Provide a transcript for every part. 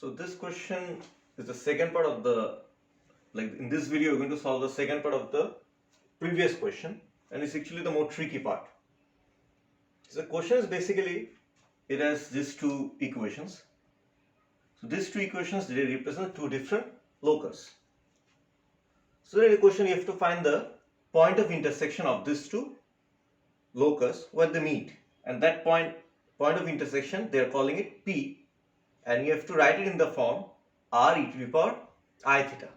So this question is the second part of the, in this video we're going to solve the second part of the previous question, and it's actually the more tricky part. So the question is basically, it has these two equations. So these two equations, they represent two different locus. So in the question you have to find the point of intersection of these two locus where they meet, and that point of intersection they are calling it P, and you have to write it in the form r e to the power I theta.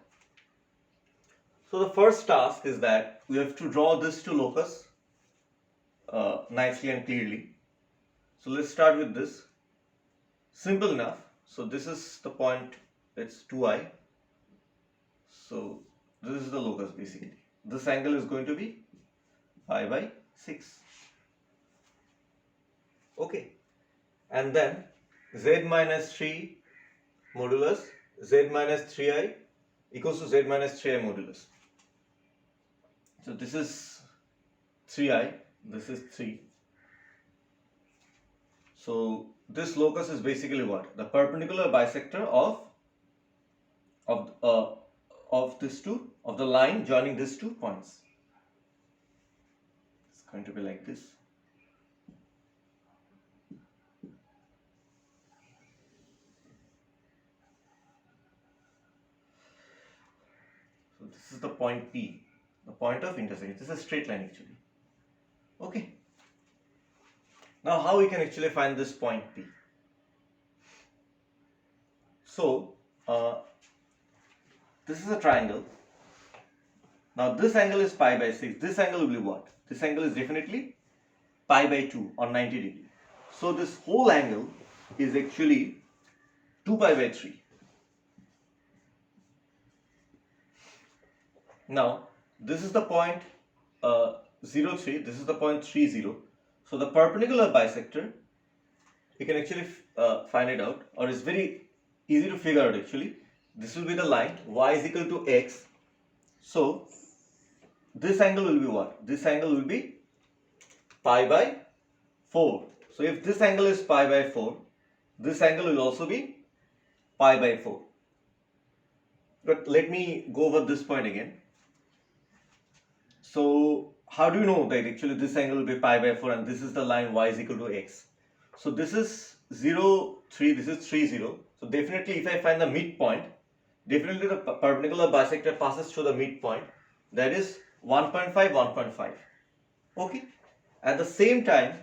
So the first task is that we have to draw these two locus nicely and clearly. So let's start with this. Simple enough. So this is the point, it's 2i. So this is the locus basically. This angle is going to be pi by 6. Okay. And then z minus 3 modulus z minus 3i equals to z minus 3i modulus. So this is 3i, this is 3. So this locus is basically what? The perpendicular bisector of the line joining these 2 points. It's going to be like this. So this is the point P, the point of intersection. This is a straight line actually. Okay. Now how we can actually find this point P? So this is a triangle. Now this angle is pi by 6. This angle will be what? This angle is definitely pi by 2 or 90 degree. So this whole angle is actually 2 pi by 3. Now this is the point 0, 3. This is the point 3, 0. So the perpendicular bisector, you can actually find it out, or it's very easy to figure out actually. This will be the line y is equal to x. So this angle will be what? This angle will be pi by 4. So if this angle is pi by 4, this angle will also be pi by 4. But let me go over this point again. So how do you know that actually this angle will be pi by 4 and this is the line y is equal to x? So this is 0, 3, this is 3, 0. So definitely if I find the midpoint, definitely the perpendicular bisector passes through the midpoint, that is 1.5, 1.5. Okay. At the same time,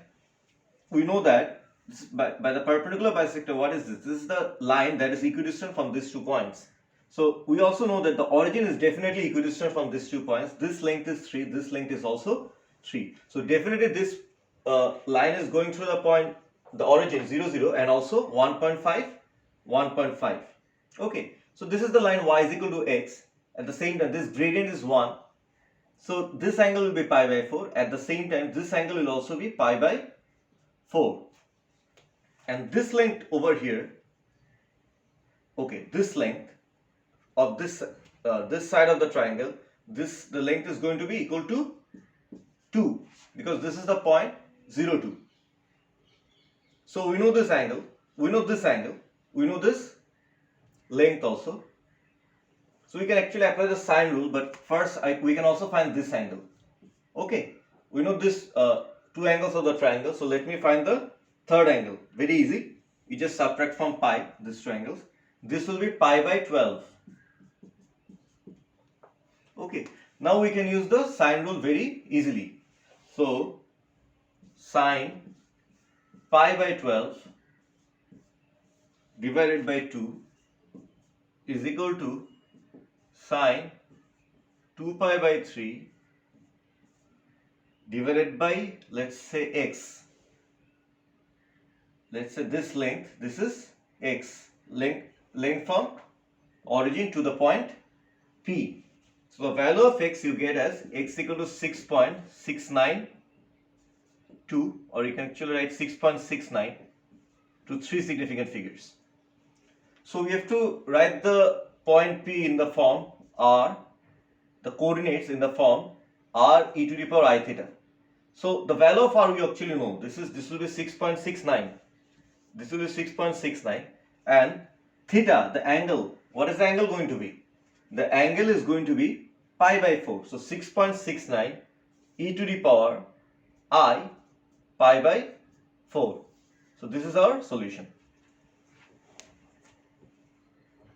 we know that by the perpendicular bisector, what is this? This is the line that is equidistant from these 2 points. So we also know that the origin is definitely equidistant from these 2 points. This length is 3, this length is also 3. So definitely this line is going through the point, the origin 0, 0 and also 1.5, 1.5. Okay. So this is the line y is equal to x. At the same time, this gradient is 1. So this angle will be pi by 4. At the same time, this angle will also be pi by 4. And this length over here, okay, this length of this side of the triangle, the length is going to be equal to 2, because this is the point 0, 2. So we know this angle, we know this angle, we know this length also. So we can actually apply the sine rule, but first we can also find this angle. Okay, we know this 2 angles of the triangle, so let me find the third angle. Very easy, you just subtract from pi these 2 angles. This will be pi by 12. Okay, now we can use the sine rule very easily. So sine pi by 12 divided by 2 is equal to sine 2 pi by 3 divided by, let's say, x. Let's say this length, this is x, length from origin to the point P. So the value of x you get as x equal to 6.692, or you can actually write 6.69 to 3 significant figures. So we have to write the point P in the form r, the coordinates in the form r e to the power I theta. So the value of r we actually know. This will be 6.69. This will be 6.69, and theta, the angle, what is the angle going to be? The angle is going to be pi by 4. So 6.69 e to the power I pi by 4. So this is our solution.